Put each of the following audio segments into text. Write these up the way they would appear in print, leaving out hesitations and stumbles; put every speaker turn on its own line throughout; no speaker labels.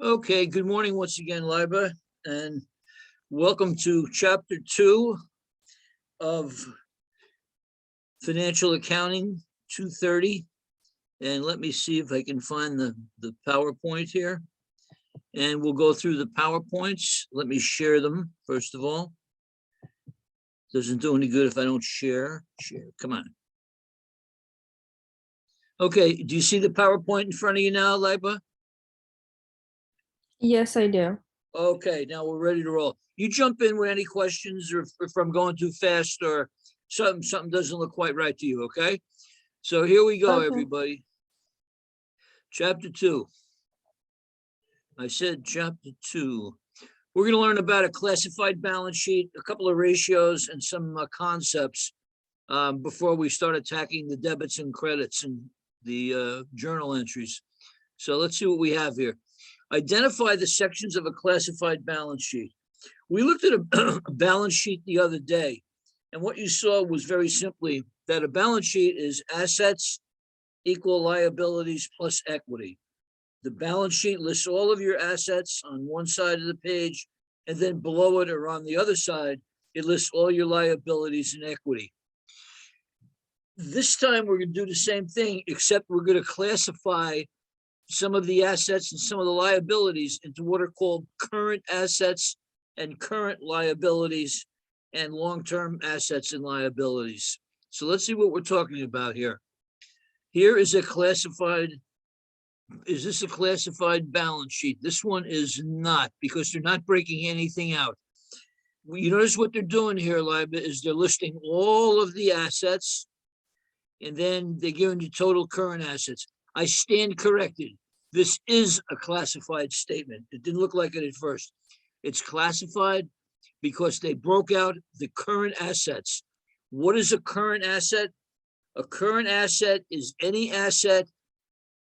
Okay, good morning once again, Liba, and welcome to Chapter 2 of Financial Accounting 230. And let me see if I can find the PowerPoint here. And we'll go through the PowerPoints. Let me share them, first of all. Doesn't do any good if I don't share. Share, come on. Okay, do you see the PowerPoint in front of you now, Liba?
Yes, I do.
Okay, now we're ready to roll. You jump in with any questions or if I'm going too fast or something doesn't look quite right to you, okay? So here we go,
Okay.
everybody. Chapter 2. I said Chapter 2. We're going to learn about a classified balance sheet, a couple of ratios, and some concepts before we start attacking the debits and credits and the journal entries. So let's see what we have here. Identify the sections of a classified balance sheet. We looked at a balance sheet the other day, and what you saw was very simply that a balance sheet is assets equal liabilities plus equity. The balance sheet lists all of your assets on one side of the page, and then below it or on the other side, it lists all your liabilities and equity. This time we're going to do the same thing, except we're going to classify some of the assets and some of the liabilities into what are called current assets and current liabilities and long-term assets and liabilities. So let's see what we're talking about here. Here is a classified, is this a classified balance sheet? This one is not, because they're not breaking anything out. You notice what they're doing here, Liba, is they're listing all of the assets and then they're giving you total current assets. I stand corrected. This is a classified statement. It didn't look like it at first. It's classified because they broke out the current assets. What is a current asset? A current asset is any asset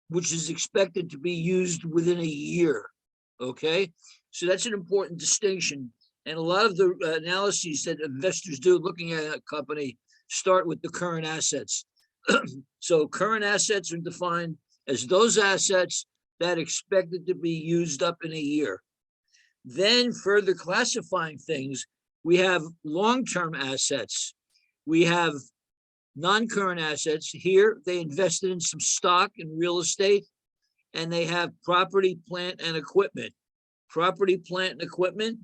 which is expected to be used within a year, okay? So that's an important distinction. And a lot of the analyses that investors do looking at a company start with the current assets. So current assets are defined as those assets that expected to be used up in a year. Then further classifying things, we have long-term assets. We have non-current assets. Here, they invested in some stock and real estate, and they have property, plant, and equipment. Property, plant, and equipment,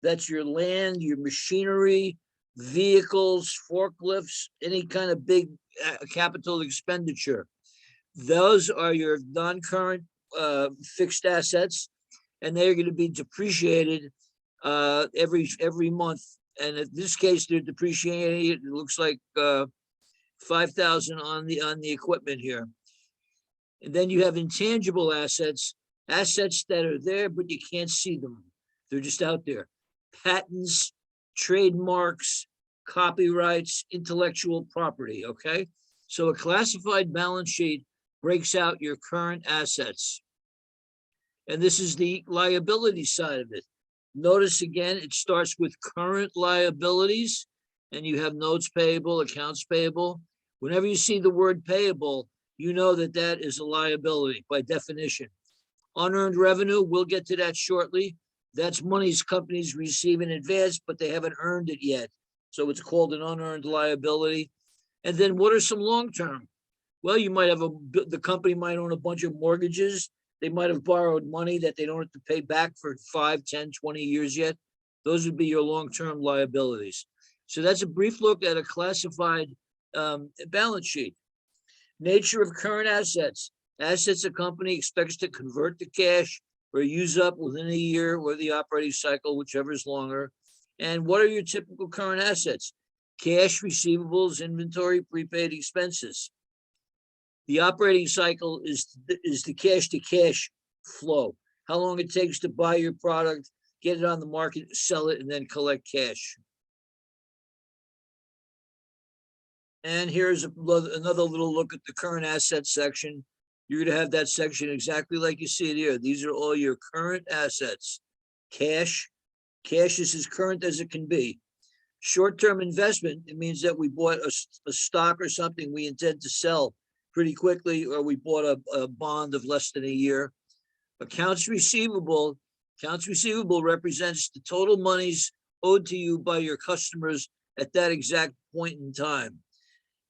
that's your land, your machinery, vehicles, forklifts, any kind of big capital expenditure. Those are your non-current fixed assets, and they're going to be depreciated every month. And in this case, they're depreciating. It looks like 5,000 on the equipment here. And then you have intangible assets, assets that are there but you can't see them. They're just out there. Patents, trademarks, copyrights, intellectual property. Okay, so a classified balance sheet breaks out your current assets. And this is the liability side of it. Notice again, it starts with current liabilities, and you have notes payable, accounts payable. Whenever you see the word payable, you know that that is a liability by definition. Unearned revenue, we'll get to that shortly. That's monies companies receive in advance, but they haven't earned it yet. So it's called an unearned liability. And then what are some long-term? Well, you might have the company might own a bunch of mortgages. They might have borrowed money that they don't have to pay back for 5, 10, 20 years yet. Those would be your long-term liabilities. So that's a brief look at a classified balance sheet. Nature of current assets. Assets a company expects to convert to cash or use up within a year or the operating cycle, whichever is longer. And what are your typical current assets? Cash, receivables, inventory, prepaid expenses. The operating cycle is the cash to cash flow. How long it takes to buy your product, get it on the market, sell it, and then collect cash. And here's another little look at the current assets section. You're going to have that section exactly like you see it here. These are all your current assets. Cash is as current as it can be. Short-term investment, it means that we bought a stock or something we intend to sell pretty quickly, or we bought a bond of less than a year. Accounts receivable represents the total monies owed to you by your customers at that exact point in time.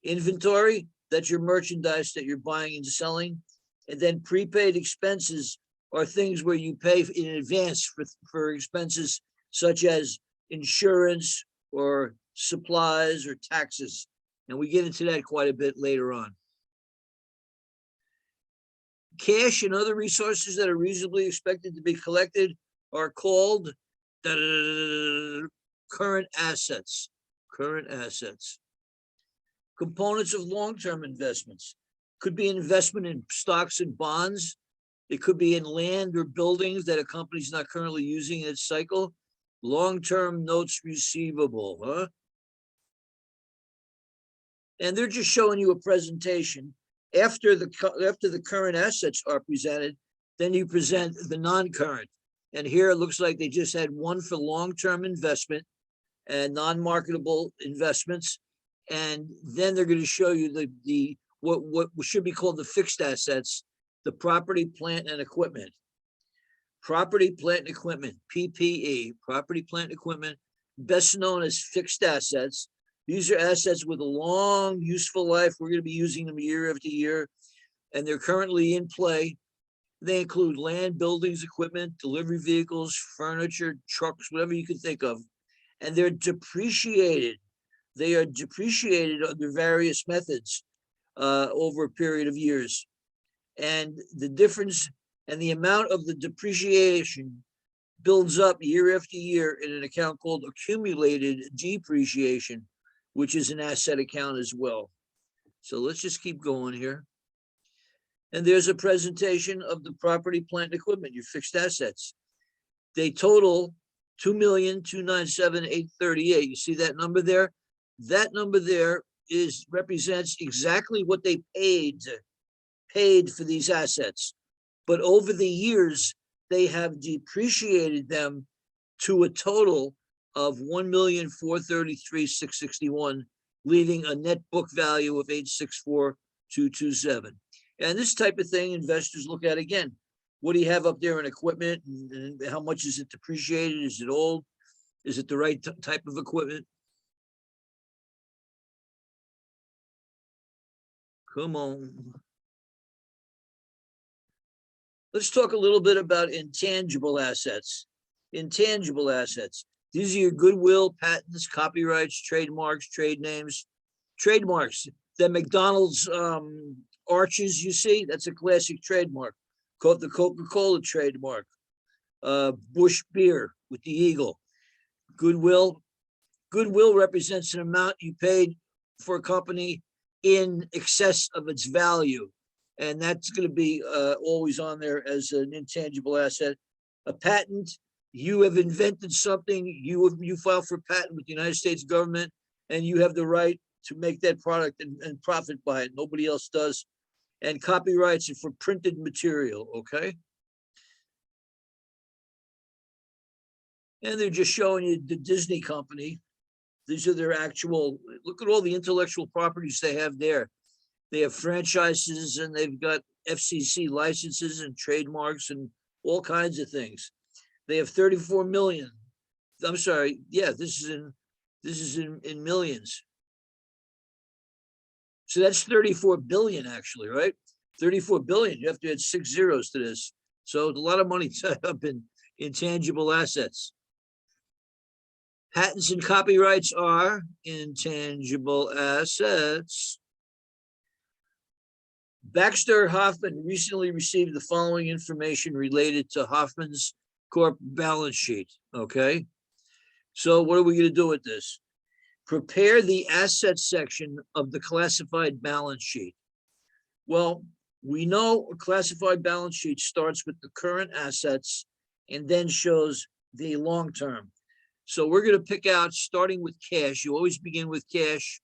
Inventory, that's your merchandise that you're buying and selling. And then prepaid expenses are things where you pay in advance for expenses such as insurance or supplies or taxes. And we get into that quite a bit later on. Cash and other resources that are reasonably expected to be collected are called current assets. Current assets. Components of long-term investments. Could be an investment in stocks and bonds. It could be in land or buildings that a company's not currently using in its cycle. Long-term notes receivable, huh? And they're just showing you a presentation. After the current assets are presented, then you present the non-current. And here it looks like they just had one for long-term investment and non-marketable investments. And then they're going to show you what should be called the fixed assets, the property, plant, and equipment. Property, plant, and equipment, PPE, property, plant, and equipment, best known as fixed assets. These are assets with a long, useful life. We're going to be using them year after year, and they're currently in play. They include land, buildings, equipment, delivery vehicles, furniture, trucks, whatever you can think of. And they're depreciated. They are depreciated under various methods over a period of years. And the difference and the amount of the depreciation builds up year after year in an account called accumulated depreciation, which is an asset account as well. So let's just keep going here. And there's a presentation of the property, plant, and equipment, your fixed assets. They total $2,297,838. You see that number there? That number there represents exactly what they paid for these assets. But over the years, they have depreciated them to a total of $1,433,661, leaving a net book value of $864,227. And this type of thing, investors look at again. What do you have up there in equipment? And how much is it depreciated? Is it old? Is it the right type of equipment? Come on. Let's talk a little bit about intangible assets. Intangible assets. These are your goodwill, patents, copyrights, trademarks, trade names. Trademarks. The McDonald's arches you see, that's a classic trademark. The Coca-Cola trademark. Bush beer with the eagle. Goodwill. Goodwill represents an amount you paid for a company in excess of its value. And that's going to be always on there as an intangible asset. A patent, you have invented something, you file for patent with the United States government, and you have the right to make that product and profit by it. Nobody else does. And copyrights are for printed material, okay? And they're just showing you the Disney company. These are their actual, look at all the intellectual properties they have there. They have franchises and they've got FCC licenses and trademarks and all kinds of things. They have 34 million. I'm sorry. Yeah, this is in millions. So that's 34 billion actually, right? 34 billion. You have to add 6 zeros to this. So a lot of money tied up in intangible assets. Patents and copyrights are intangible assets. Baxter Hoffman recently received the following information related to Hoffman's Corp balance sheet, okay? So what are we going to do with this? Prepare the assets section of the classified balance sheet. Well, we know a classified balance sheet starts with the current assets and then shows the long term. So we're going to pick out, starting with cash. You always begin with cash.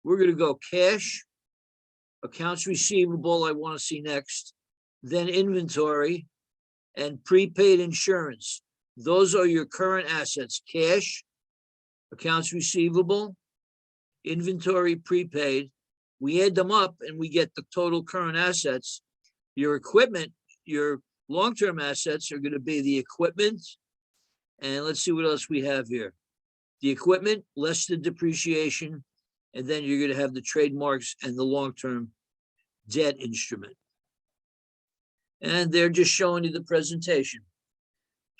We're going to go cash, accounts receivable, I want to see next, then inventory, and prepaid insurance. Those are your current assets: cash, accounts receivable, inventory, prepaid. We add them up and we get the total current assets. Your equipment, your Long-term assets are going to be the equipment. And let's see what else we have here. The equipment, less the depreciation. And then you're going to have the trademarks and the long-term debt instrument. And they're just showing you the presentation.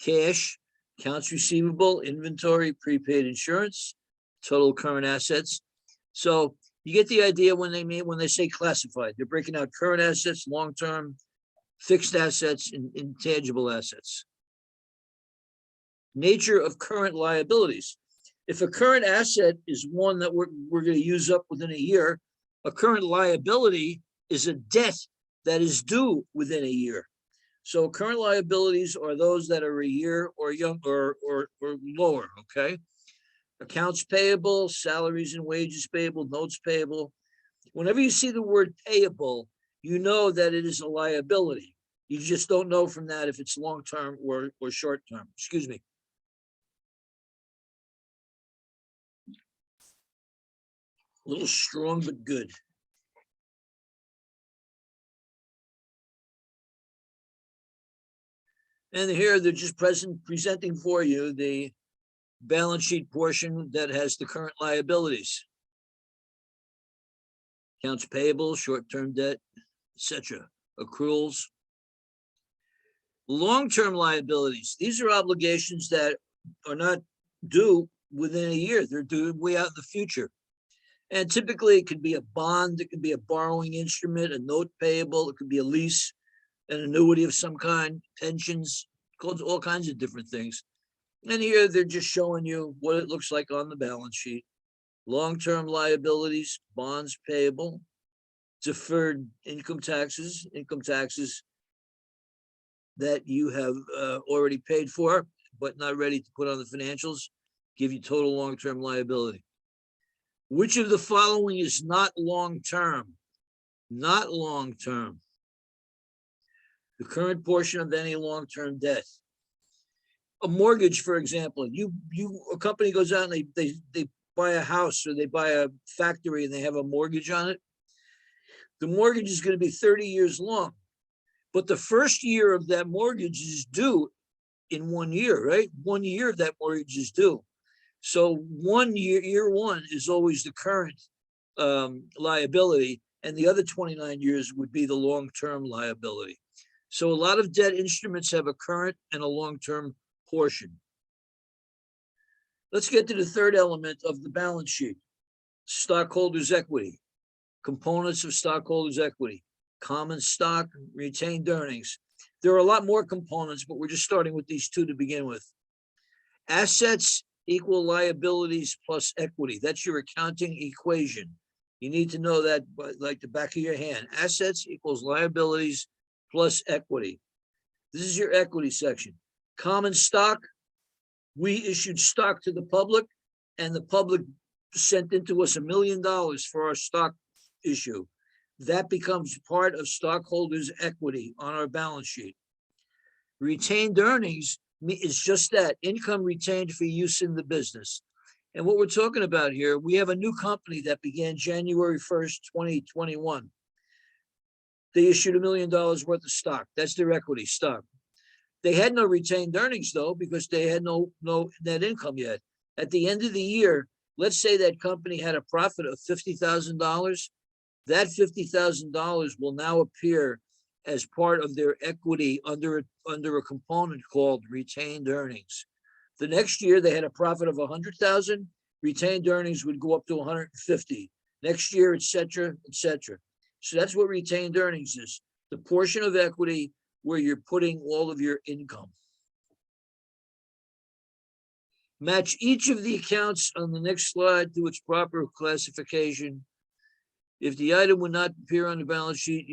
Cash, accounts receivable, inventory, prepaid insurance, total current assets. So you get the idea when they say classified. They're breaking out current assets, long-term, fixed assets, and intangible assets. Nature of current liabilities. If a current asset is one that we're going to use up within a year, a current liability is a debt that is due within a year. So current liabilities are those that are a year or younger or lower, okay? Accounts payable, salaries and wages payable, notes payable. Whenever you see the word payable, you know that it is a liability. You just don't know from that if it's long-term or short-term. Excuse me. A little strong, but good. And here they're just presenting for you the balance sheet portion that has the current liabilities. Accounts payable, short-term debt, etc. Accruals. Long-term liabilities. These are obligations that are not due within a year. They're due way out in the future. And typically it could be a bond, it could be a borrowing instrument, a note payable, it could be a lease, an annuity of some kind, pensions, all kinds of different things. And here they're just showing you what it looks like on the balance sheet. Long-term liabilities, bonds payable, deferred income taxes that you have already paid for, but not ready to put on the financials, give you total long-term liability. Which of the following is not long-term? Not long-term. The current portion of any long-term debt. A mortgage, for example, a company goes out and they buy a house or they buy a factory and they have a mortgage on it. The mortgage is going to be 30 years long, but the first year of that mortgage is due in 1 year, right? 1 year of that mortgage is due. So 1 year, year one is always the current liability, and the other 29 years would be the long-term liability. So a lot of debt instruments have a current and a long-term portion. Let's get to the third element of the balance sheet. Stockholders' equity, components of stockholders' equity, common stock, retained earnings. There are a lot more components, but we're just starting with these two to begin with. Assets equal liabilities plus equity. That's your accounting equation. You need to know that like the back of your hand. Assets equals liabilities plus equity. This is your equity section. Common stock, we issued stock to the public, and the public sent into us $1 million for our stock issue. That becomes part of stockholders' equity on our balance sheet. Retained earnings is just that, income retained for use in the business. And what we're talking about here, we have a new company that began January 1st, 2021. They issued $1 million worth of stock. That's their equity stock. They had no retained earnings though, because they had no net income yet. At the end of the year, let's say that company had a profit of $50,000. That $50,000 will now appear as part of their equity under a component called retained earnings. The next year they had a profit of 100,000, retained earnings would go up to 150. Next year, et cetera, et cetera. So that's what retained earnings is, the portion of equity where you're putting all of your income. Match each of the accounts on the next slide to its proper classification. If the item would not appear on the balance sheet,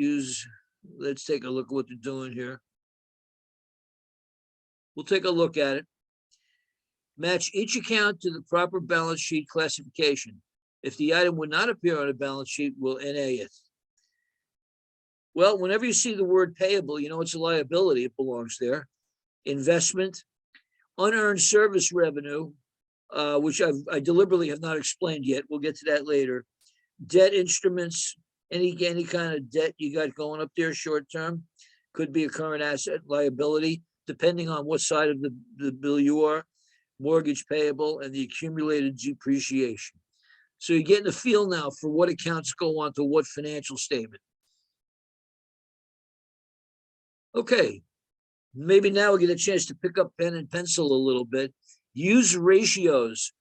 let's take a look at what they're doing here. We'll take a look at it. Match each account to the proper balance sheet classification. If the item would not appear on a balance sheet, we'll NA it. Well, whenever you see the word payable, you know it's a liability, it belongs there. Investment, unearned service revenue, which I deliberately have not explained yet. We'll get to that later. Debt instruments, any kind of debt you got going up there short term. could be a current asset, liability, depending on what side of the bill you are, mortgage payable, and the accumulated depreciation. So you're getting a feel now for what accounts go on to what financial statement. Okay, maybe now we get a chance to pick up pen and pencil a little bit. Use ratios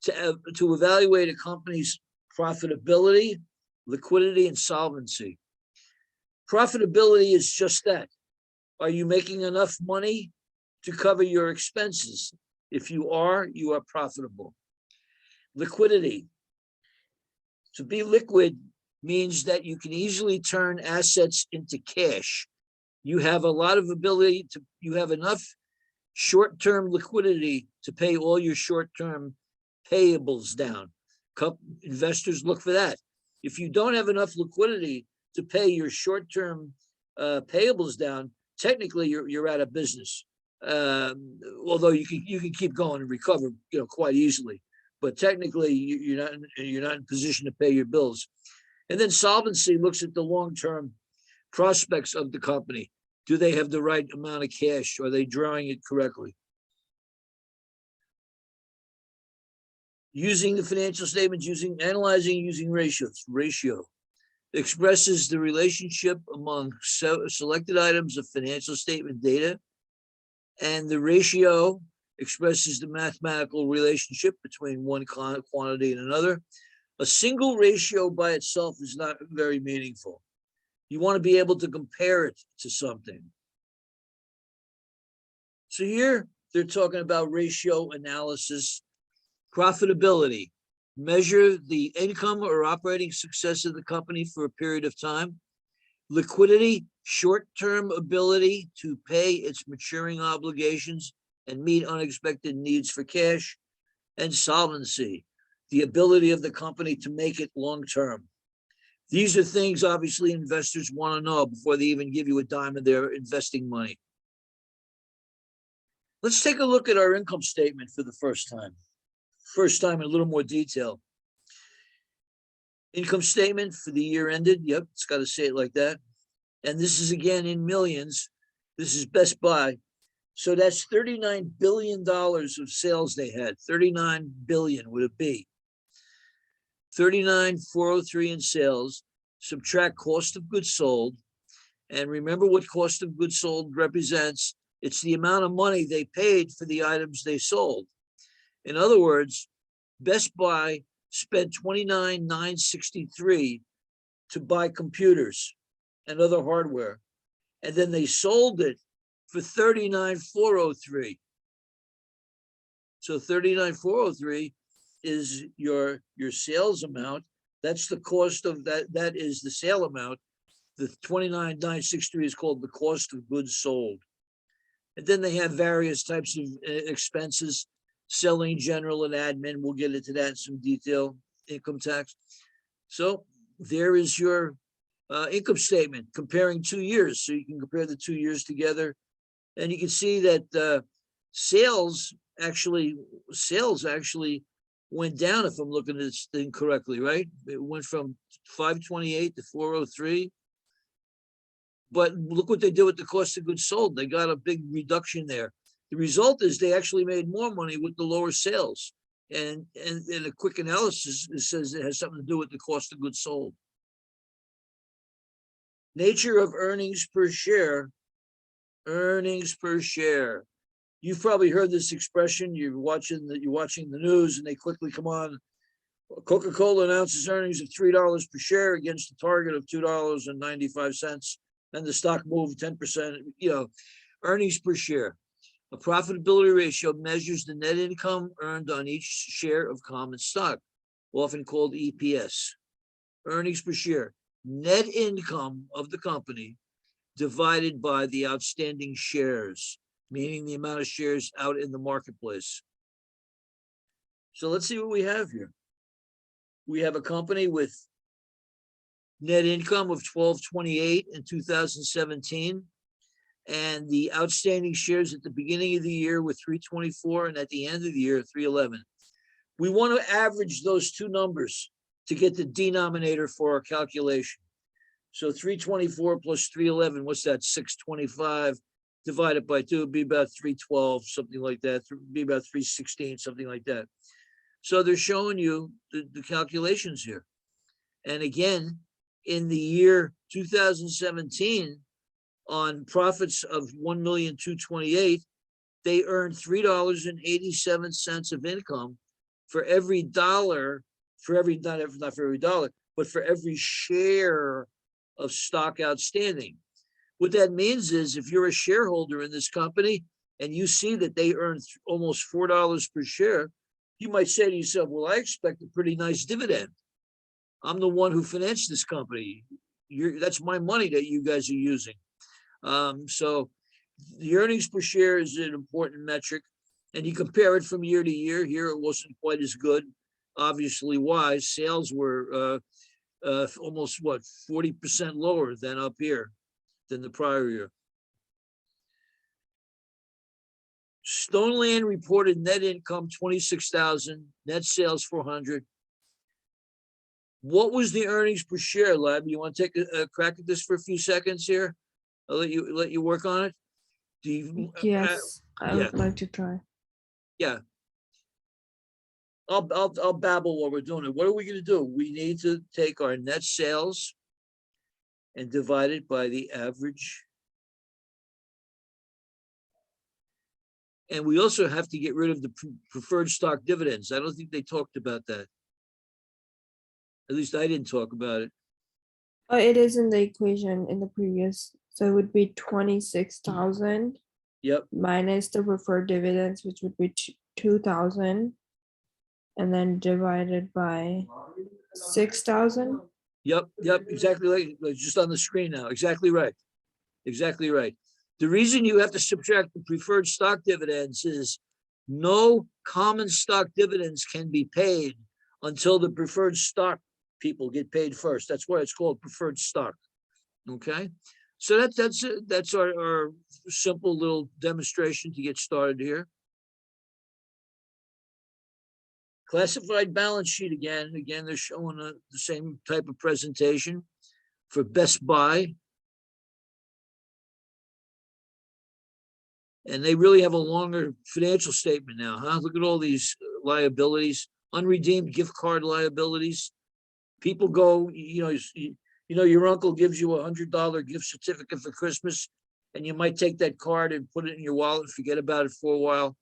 to evaluate a company's profitability, liquidity, and solvency. Profitability is just that. Are you making enough money to cover your expenses? If you are profitable. Liquidity. To be liquid means that you can easily turn assets into cash. You have a lot of ability to, you have enough short-term liquidity to pay all your short-term payables down. Investors look for that. If you don't have enough liquidity to pay your short-term payables down, technically you're out of business. Although you can keep going and recover, quite easily, but technically you're not in position to pay your bills. And then solvency looks at the long-term prospects of the company. Do they have the right amount of cash? Are they drawing it correctly? Using the financial statements, analyzing using ratios. Ratio expresses the relationship among selected items of financial statement data, and the ratio expresses the mathematical relationship between one quantity and another. A single ratio by itself is not very meaningful. You want to be able to compare it to something. So here they're talking about ratio analysis. Profitability. Measure the income or operating success of the company for a period of time. Liquidity, short-term ability to pay its maturing obligations and meet unexpected needs for cash. And solvency, the ability of the company to make it long-term. These are things obviously investors want to know before they even give you a dime of their investing money. Let's take a look at our income statement for the first time. First time in a little more detail. Income statement for the year ended. Yep, it's got to say it like that. And this is again in millions. This is Best Buy. So that's $39 billion of sales they had. 39 billion would it be? 39,403 in sales. Subtract cost of goods sold. And remember what cost of goods sold represents. It's the amount of money they paid for the items they sold. In other words, Best Buy spent $29,963 to buy computers and other hardware, and then they sold it for $39,403. So $39,403 is your sales amount. That's the cost of that. That is the sale amount. The $29,963 is called the cost of goods sold. And then they have various types of expenses. Selling, general, and admin. We'll get into that in some detail. Income tax. So there is your income statement comparing 2 years. So you can compare the 2 years together, and you can see that sales actually went down. If I'm looking at this thing correctly, right? It went from 528 to 403. But look what they did with the cost of goods sold. They got a big reduction there. The result is they actually made more money with the lower sales. And in a quick analysis, it says it has something to do with the cost of goods sold. Nature of earnings per share. Earnings per share. You've probably heard this expression. You're watching the news, and they quickly come on. Coca-Cola announces earnings of $3 per share against a target of $2.95, and the stock moved 10%. Earnings per share. A profitability ratio measures the net income earned on each share of common stock, often called EPS. Earnings per share, net income of the company divided by the outstanding shares, meaning the amount of shares out in the marketplace. So let's see what we have here. We have a company with net income of $12.28 in 2017. And the outstanding shares at the beginning of the year were 324, and at the end of the year, 311. We want to average those two numbers to get the denominator for our calculation. So 324 plus 311, what's that? 625 divided by 2 would be about 312, something like that. Be about 316, something like that. So they're showing you the calculations here. And again, in the year 2017, on profits of 1,228,000, they earned $3.87 of income for every dollar, not for every dollar, but for every share of stock outstanding. What that means is if you're a shareholder in this company and you see that they earn almost $4 per share, you might say to yourself, well, I expect a pretty nice dividend. I'm the one who financed this company. That's my money that you guys are using. So the earnings per share is an important metric, and you compare it from year to year. Here, it wasn't quite as good. Obviously, why? Sales were almost 40% lower than up here than the prior year. Stoneland reported net income 26,000, net sales 400. What was the earnings per share, Lab? You want to take a crack at this for a few seconds here? I'll let you work on it. Do you,
yes, I would like to try.
Yeah. I'll babble while we're doing it. What are we going to do? We need to take our net sales and divide it by the average. And we also have to get rid of the preferred stock dividends. I don't think they talked about that. At least I didn't talk about it.
It is in the equation in the previous, so it would be 26,000.
Yep.
Minus the preferred dividends, which would be 2,000, and then divided by 6,000.
Yep, exactly right. Just on the screen now. Exactly right. Exactly right. The reason you have to subtract the preferred stock dividends is no common stock dividends can be paid until the preferred stock people get paid first. That's why it's called preferred stock. Okay. So that's our simple little demonstration to get started here. Classified balance sheet again. Again, they're showing the same type of presentation for Best Buy. And they really have a longer financial statement now, huh? Look at all these liabilities, unredeemed gift card liabilities. People go, your uncle gives you $100 gift certificate for Christmas, and you might take that card and put it in your wallet and forget about it for a while.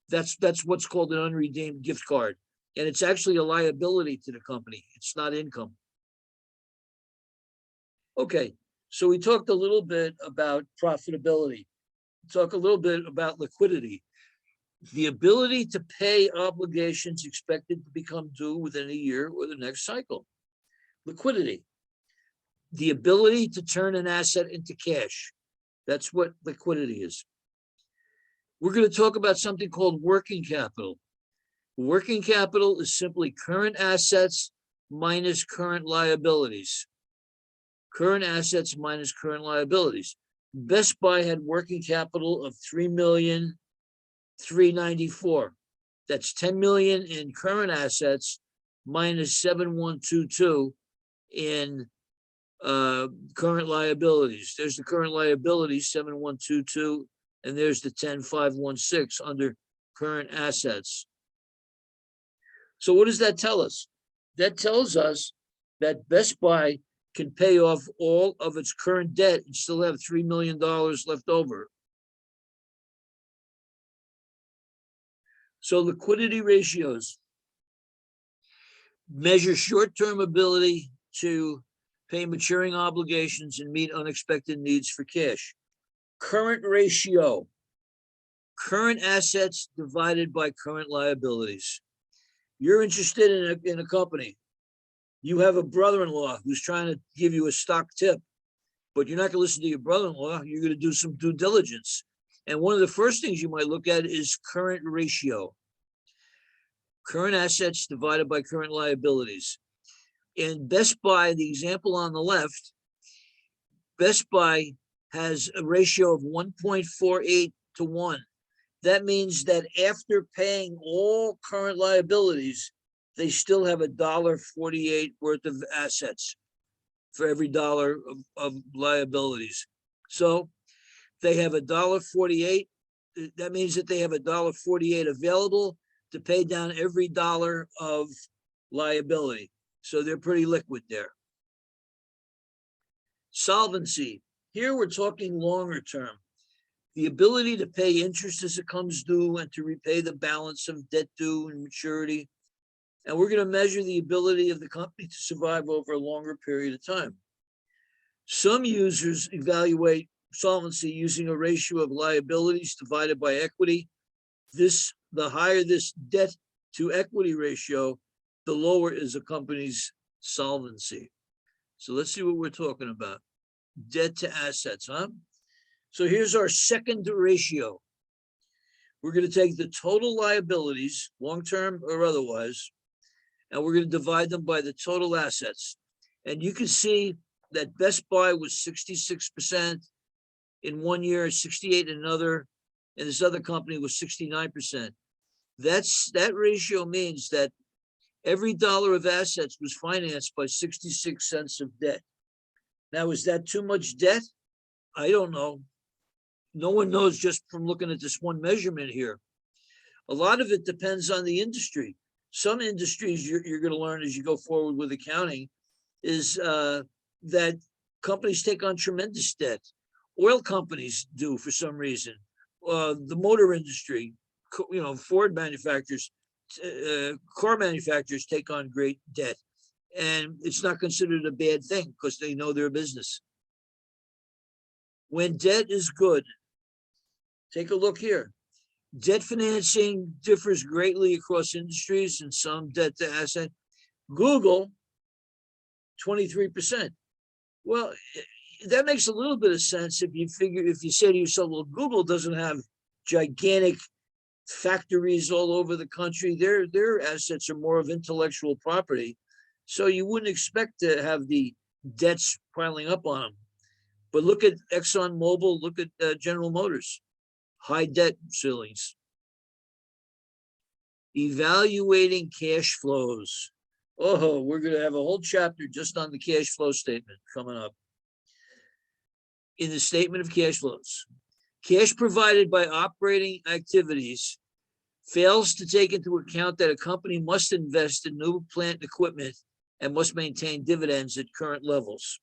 That's what's called an unredeemed gift card. And it's actually a liability to the company. It's not income. Okay, so we talked a little bit about profitability. Talk a little bit about liquidity. The ability to pay obligations expected to become due within a year or the next cycle. Liquidity. The ability to turn an asset into cash. That's what liquidity is. We're going to talk about something called working capital. Working capital is simply current assets minus current liabilities. Current assets minus current liabilities. Best Buy had working capital of $3,394,000. That's 10 million in current assets minus 7,122 in current liabilities. There's the current liabilities, 7,122, and there's the 10,516 under current assets. So what does that tell us? That tells us that Best Buy can pay off all of its current debt and still have $3 million left over. So liquidity ratios measure short-term ability to pay maturing obligations and meet unexpected needs for cash. Current ratio, current assets divided by current liabilities. You're interested in a company. You have a brother-in-law who's trying to give you a stock tip, but you're not going to listen to your brother-in-law. You're going to do some due diligence. And one of the first things you might look at is current ratio. Current assets divided by current liabilities. In Best Buy, the example on the left, Best Buy has a ratio of 1.48 to 1. That means that after paying all current liabilities, they still have $1.48 worth of assets. for every dollar of liabilities. So they have $1.48. That means that they have $1.48 available to pay down every dollar of liability. So they're pretty liquid there. Solvency. Here we're talking longer term. The ability to pay interest as it comes due and to repay the balance of debt due and maturity. And we're going to measure the ability of the company to survive over a longer period of time. Some users evaluate solvency using a ratio of liabilities divided by equity. The higher this debt to equity ratio, the lower is a company's solvency. So let's see what we're talking about. Debt to assets, huh? So here's our second ratio. We're going to take the total liabilities, long-term or otherwise, and we're going to divide them by the total assets. And you can see that Best Buy was 66% in 1 year, 68 in another, and this other company was 69%. That ratio means that every dollar of assets was financed by 66 cents of debt. Now, is that too much debt? I don't know. No one knows just from looking at this one measurement here. A lot of it depends on the industry. Some industries you're going to learn as you go forward with accounting is that companies take on tremendous debt. Oil companies do for some reason. The motor industry, Ford manufacturers, car manufacturers take on great debt. And it's not considered a bad thing because they know their business. When debt is good, take a look here. Debt financing differs greatly across industries and some debt to asset. Google, 23%. Well, that makes a little bit of sense if you say to yourself, well, Google doesn't have gigantic factories all over the country. Their assets are more of intellectual property. So you wouldn't expect to have the debts piling up on them. But look at ExxonMobil, look at General Motors, high debt ceilings. Evaluating cash flows. Oh, we're going to have a whole chapter just on the cash flow statement coming up. In the statement of cash flows, cash provided by operating activities fails to take into account that a company must invest in new plant and equipment and must maintain dividends at current levels.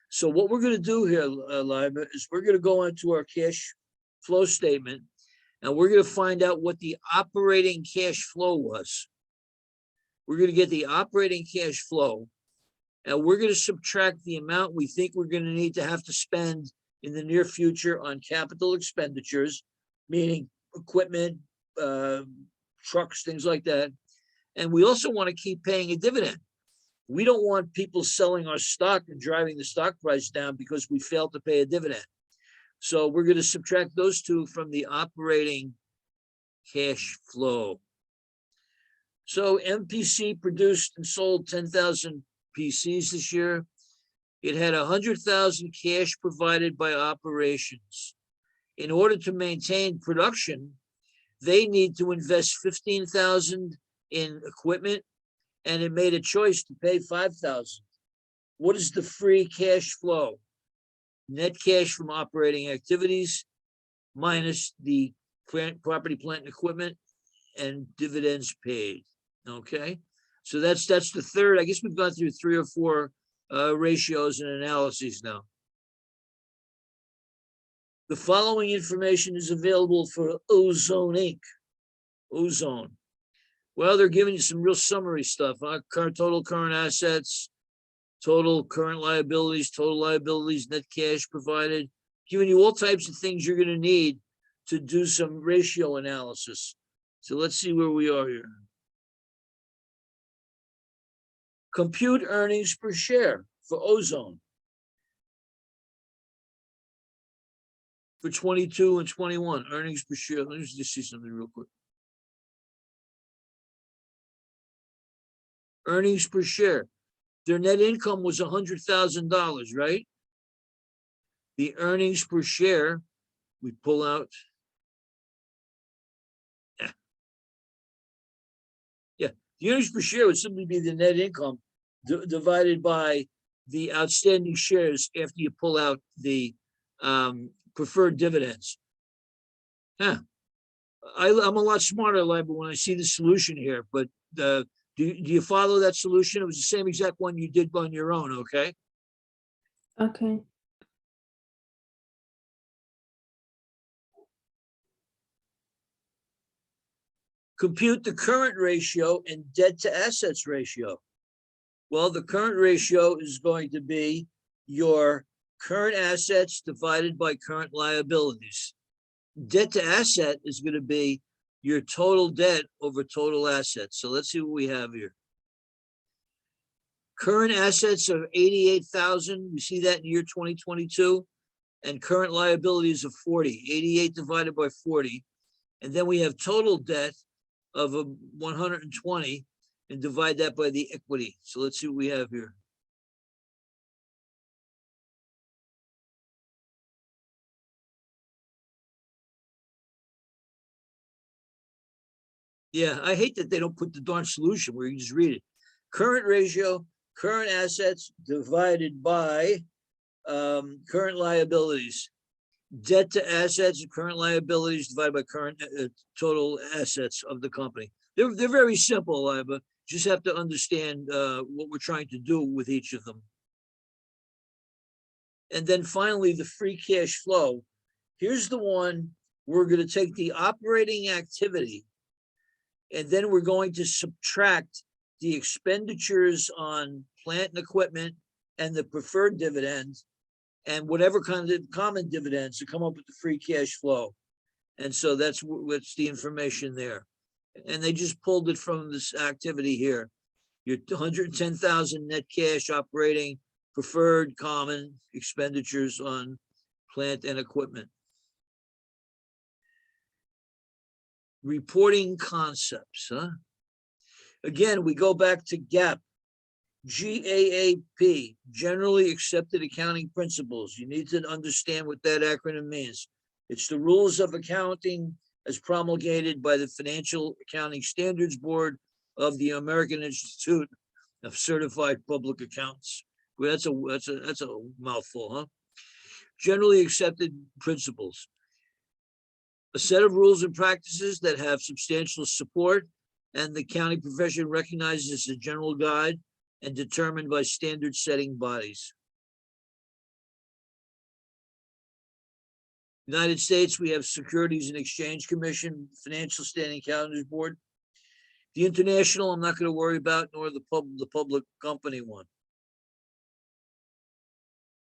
So what we're going to do here, Lima, is we're going to go into our cash flow statement and we're going to find out what the operating cash flow was. We're going to get the operating cash flow and we're going to subtract the amount we think we're going to need to have to spend in the near future on capital expenditures, meaning equipment, trucks, things like that. And we also want to keep paying a dividend. We don't want people selling our stock and driving the stock price down because we failed to pay a dividend. So we're going to subtract those two from the operating cash flow. So MPC produced and sold 10,000 PCs this year. It had 100,000 cash provided by operations. In order to maintain production, they need to invest 15,000 in equipment, and it made a choice to pay 5,000. What is the free cash flow? Net cash from operating activities minus the property, plant, and equipment and dividends paid. Okay, so that's the third. I guess we've gone through 3 or 4 ratios and analyses now. The following information is available for Ozone Inc. Ozone. Well, they're giving you some real summary stuff. Total current assets, total current liabilities, net cash provided, giving you all types of things you're going to need to do some ratio analysis. So let's see where we are here. Compute earnings per share for Ozone for 22 and 21. Earnings per share. Let me just see something real quick. Earnings per share. Their net income was $100,000, right? The earnings per share, we pull out. Yeah, the earnings per share would simply be the net income divided by the outstanding shares after you pull out the preferred dividends. Huh. I'm a lot smarter, Liba, when I see the solution here, but do you follow that solution? It was the same exact one you did on your own, okay?
Okay.
Compute the current ratio and debt to assets ratio. Well, the current ratio is going to be your current assets divided by current liabilities. Debt to asset is going to be your total debt over total assets. So let's see what we have here. Current assets of 88,000. We see that in year 2022, and current liabilities of 40. 88 divided by 40, and then we have total debt of 120, and divide that by the equity. So let's see what we have here. Yeah, I hate that they don't put the darn solution where you just read it. Current ratio, current assets divided by current liabilities. Debt to assets and current liabilities divided by current total assets of the company. They're very simple, but just have to understand what we're trying to do with each of them. And then finally, the free cash flow. Here's the one we're going to take the operating activity, and then we're going to subtract the expenditures on plant and equipment and the preferred dividends and whatever kind of common dividends to come up with the free cash flow. And so that's what's the information there. And they just pulled it from this activity here. Your 110,000 net cash operating, preferred common expenditures on plant and equipment. Reporting concepts, huh? Again, we go back to GAAP. GAAP, Generally Accepted Accounting Principles. You need to understand what that acronym means. It's the rules of accounting as promulgated by the Financial Accounting Standards Board of the American Institute of Certified Public Accountants. Well, that's a mouthful, huh? Generally Accepted Principles. A set of rules and practices that have substantial support and the accounting profession recognizes as a general guide and determined by standard-setting bodies. United States, we have Securities and Exchange Commission, Financial Standing Accountants Board. The international, I'm not going to worry about, nor the public company one.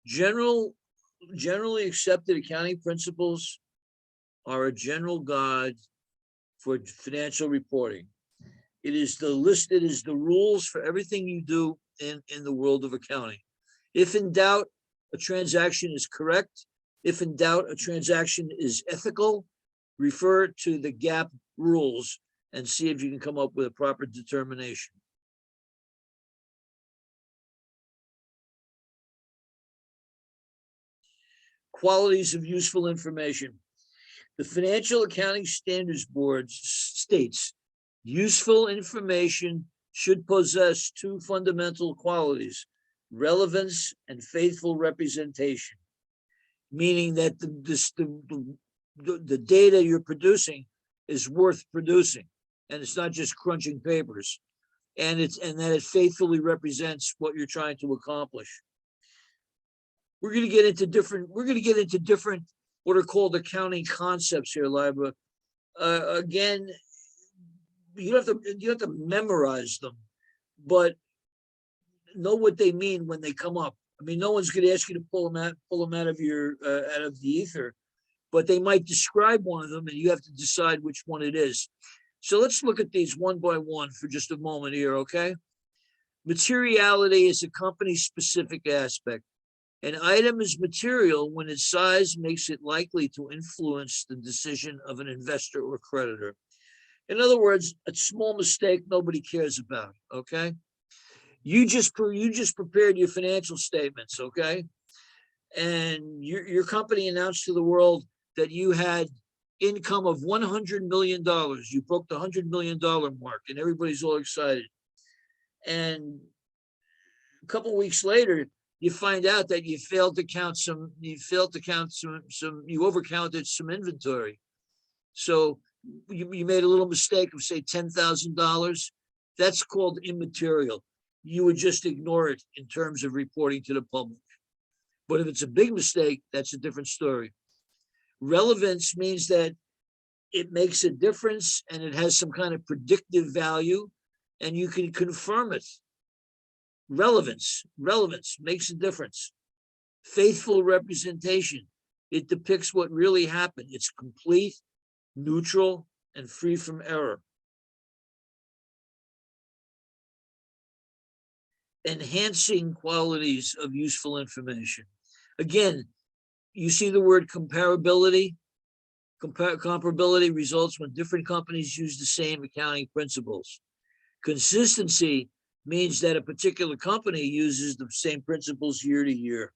Generally accepted accounting principles are a general guide for financial reporting. It is the list, it is the rules for everything you do in the world of accounting. If in doubt, a transaction is correct. If in doubt, a transaction is ethical, refer to the GAAP rules and see if you can come up with a proper determination. Qualities of useful information. The Financial Accounting Standards Board states useful information should possess two fundamental qualities: relevance and faithful representation. Meaning that the data you're producing is worth producing, and it's not just crunching papers, and that it faithfully represents what you're trying to accomplish. We're going to get into different what are called accounting concepts here, Libra. Again, you have to memorize them, but know what they mean when they come up. I mean, no one's going to ask you to pull them out of the ether, but they might describe one of them, and you have to decide which one it is. So let's look at these one by one for just a moment here, okay? Materiality is a company-specific aspect. An item is material when its size makes it likely to influence the decision of an investor or creditor. In other words, a small mistake nobody cares about, okay? You just prepared your financial statements, okay? And your company announced to the world that you had income of $100 million. You broke the $100 million mark, and everybody's all excited. And a couple of weeks later, you find out that you failed to count some, you overcounted some inventory. So you made a little mistake of say $10,000. That's called immaterial. You would just ignore it in terms of reporting to the public. But if it's a big mistake, that's a different story. Relevance means that it makes a difference and it has some kind of predictive value and you can confirm it. Relevance makes a difference. Faithful representation, it depicts what really happened. It's complete, neutral, and free from error. Enhancing qualities of useful information. Again, you see the word comparability. Comparability results when different companies use the same accounting principles. Consistency means that a particular company uses the same principles year to year.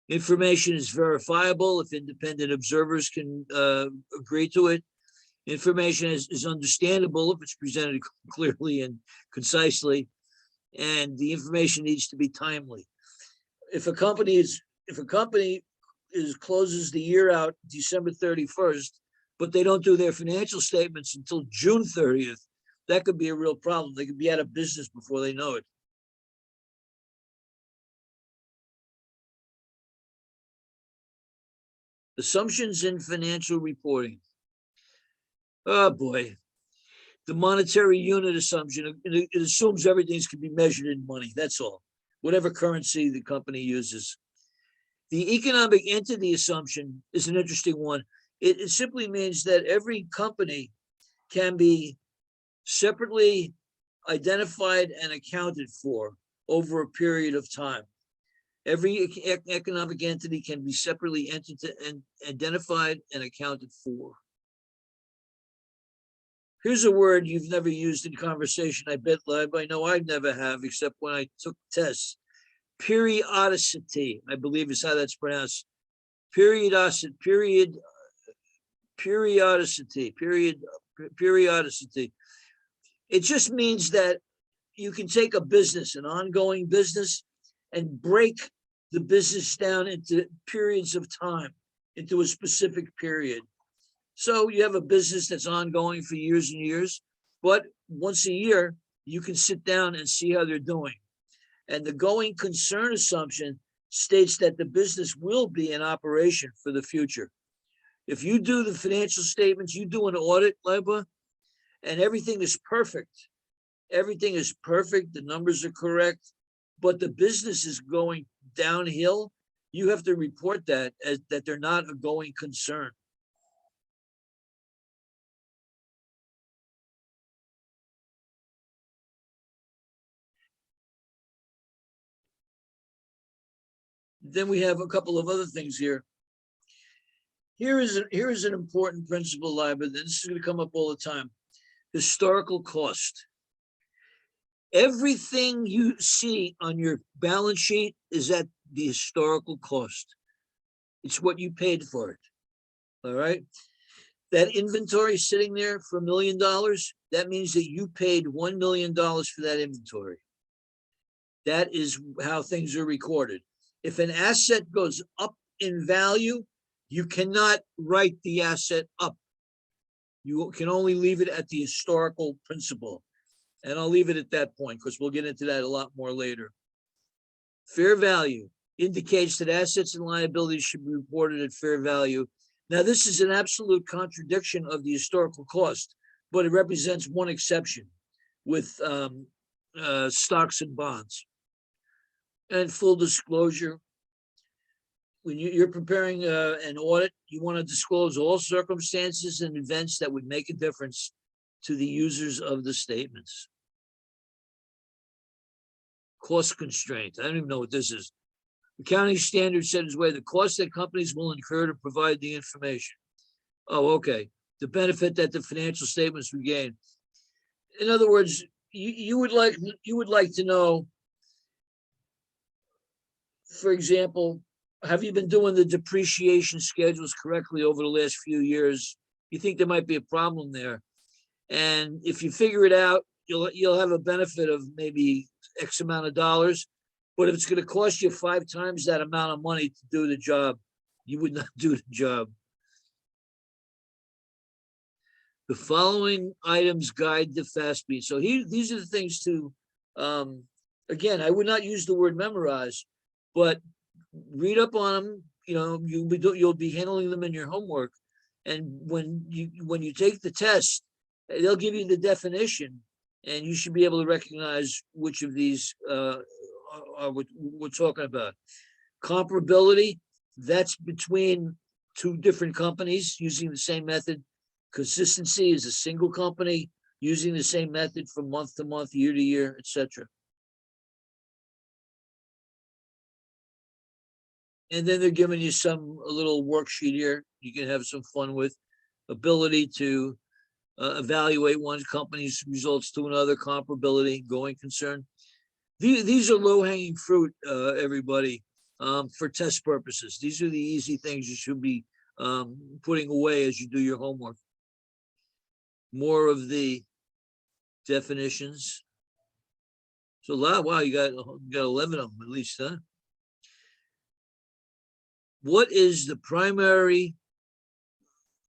Information is verifiable if independent observers can agree to it. Information is understandable if it's presented clearly and concisely, and the information needs to be timely. If a company closes the year out December 31st, but they don't do their financial statements until June 30th, that could be a real problem. They could be out of business before they know it. Assumptions in financial reporting. Oh boy. The monetary unit assumption, it assumes everything's can be measured in money. That's all. Whatever currency the company uses. The economic entity assumption is an interesting one. It simply means that every company can be separately identified and accounted for over a period of time. Every economic entity can be separately identified and accounted for. Here's a word you've never used in conversation. I bet, Lib, I know I never have, except when I took tests. Periodicity, I believe is how that's pronounced. Periodicity. It just means that you can take a business, an ongoing business, and break the business down into periods of time, into a specific period. So you have a business that's ongoing for years and years, but once a year, you can sit down and see how they're doing. And the going concern assumption states that the business will be in operation for the future. If you do the financial statements, you do an audit, Liba, and everything is perfect. Everything is perfect, the numbers are correct, but the business is going downhill, you have to report that as that they're not a going concern. Then we have a couple of other things here. Here is an important principle, Liba. This is going to come up all the time. Historical cost. Everything you see on your balance sheet is at the historical cost. It's what you paid for it. All right. That inventory sitting there for $1 million, that means that you paid $1 million for that inventory. That is how things are recorded. If an asset goes up in value, you cannot write the asset up. You can only leave it at the historical principle. And I'll leave it at that point because we'll get into that a lot more later. Fair value indicates that assets and liabilities should be reported at fair value. Now, this is an absolute contradiction of the historical cost, but it represents one exception with stocks and bonds. And full disclosure, when you're preparing an audit, you want to disclose all circumstances and events that would make a difference to the users of the statements. Cost constraint. I don't even know what this is. Accounting standards set in way the cost that companies will incur to provide the information. Oh, okay. The benefit that the financial statements regain. In other words, you would like to know, for example, have you been doing the depreciation schedules correctly over the last few years? You think there might be a problem there. And if you figure it out, you'll have a benefit of maybe X amount of dollars. But if it's gonna cost you 5 times that amount of money to do the job, you would not do the job. The following items guide the fast speed. So here, these are the things to, again, I would not use the word memorize, but read up on them. You know, you'll be handling them in your homework. And when you take the test, they'll give you the definition, and you should be able to recognize which of these are what we're talking about. Comparability, that's between 2 different companies using the same method. Consistency is a single company using the same method from month to month, year to year, etc. And then they're giving you a little worksheet here you can have some fun with. Ability to evaluate one company's results to another, comparability, going concern. These are low-hanging fruit, everybody, for test purposes. These are the easy things you should be putting away as you do your homework. More of the definitions. So wow, you got 11 of them at least, huh? What is the primary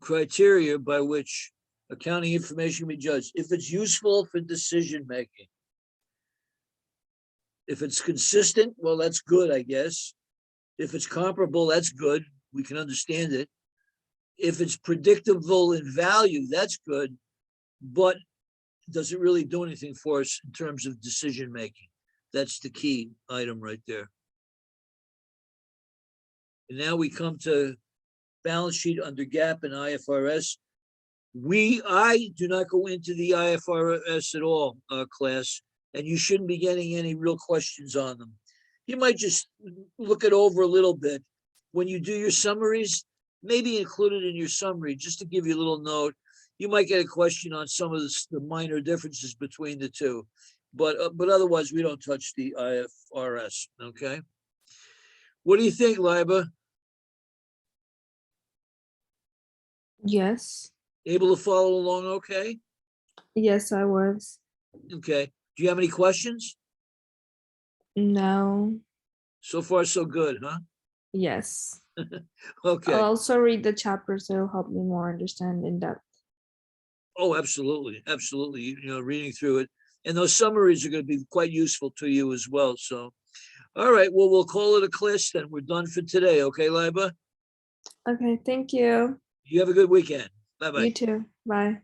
criteria by which accounting information can be judged? If it's useful for decision making. If it's consistent, well, that's good, I guess. If it's comparable, that's good. We can understand it. If it's predictable in value, that's good. But does it really do anything for us in terms of decision making? That's the key item right there. And now we come to balance sheet under GAAP and IFRS. I do not go into the IFRS at all, class, and you shouldn't be getting any real questions on them. You might just look it over a little bit. When you do your summaries, maybe include it in your summary, just to give you a little note. You might get a question on some of the minor differences between the two, but otherwise we don't touch the IFRS, okay? What do you think, Liba?
Yes.
Able to follow along okay?
Yes, I was.
Okay. Do you have any questions?
No.
So far, so good, huh?
Yes.
Okay.
I'll also read the chapter, so it'll help me more understand in depth.
Oh, absolutely. Absolutely. You know, reading through it. And those summaries are going to be quite useful to you as well. So, all right. Well, we'll call it a class then. We're done for today. Okay, Liba?
Okay, thank you.
You have a good weekend. Bye-bye.
You too. Bye.